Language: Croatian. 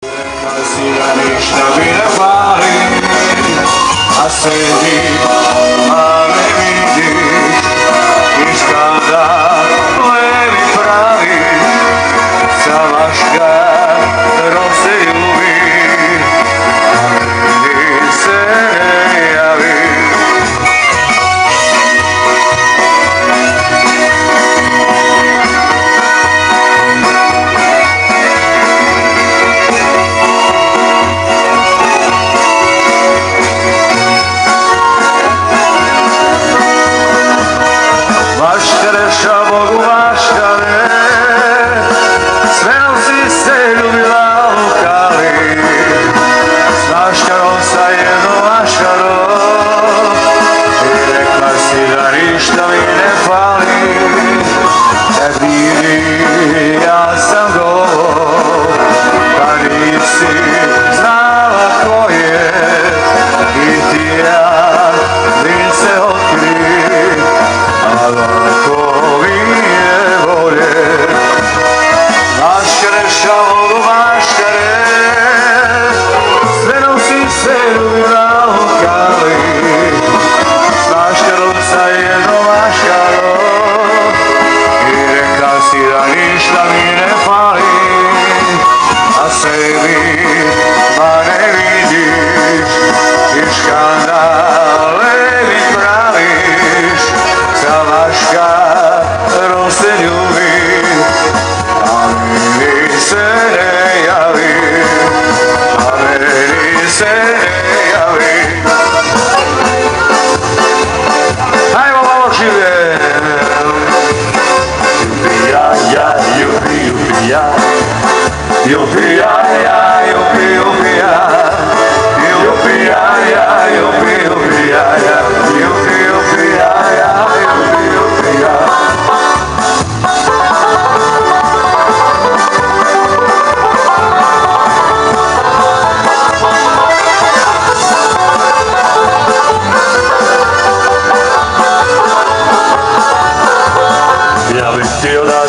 Si da ništa mi ne fali, a sedim, a ne vidiš, i kada levi pravi, Savaška rose ljubi, a meni se ne javi. Maškare, šabogu maškare, sve nosi se ljubila u kali, s maškarom sa jednom maškarom, i rekla si da ništa mi ne fali, vidi ja sam govor, da nisi znala ko je, i ti ja lice otkri. Ako mi je volje, maškare, šabogu maškare, sve nosi se ljubila u kali, s maškarom sa jednom maškarom, i rekla si da ništa mi ne fali, a sebi ma ne vidiš, i škandale mi praviš. Savaška rose ljubi, a meni se ne javi, a meni se ne javi. Hajmo malo živje! Jupi ja, ja, jupi, jupi ja, jupi ja, ja, jupi, jupi ja, jupi ja, ja, jupi, jupi ja, ja, jupi, jupi ja, ja. Ja bih htio da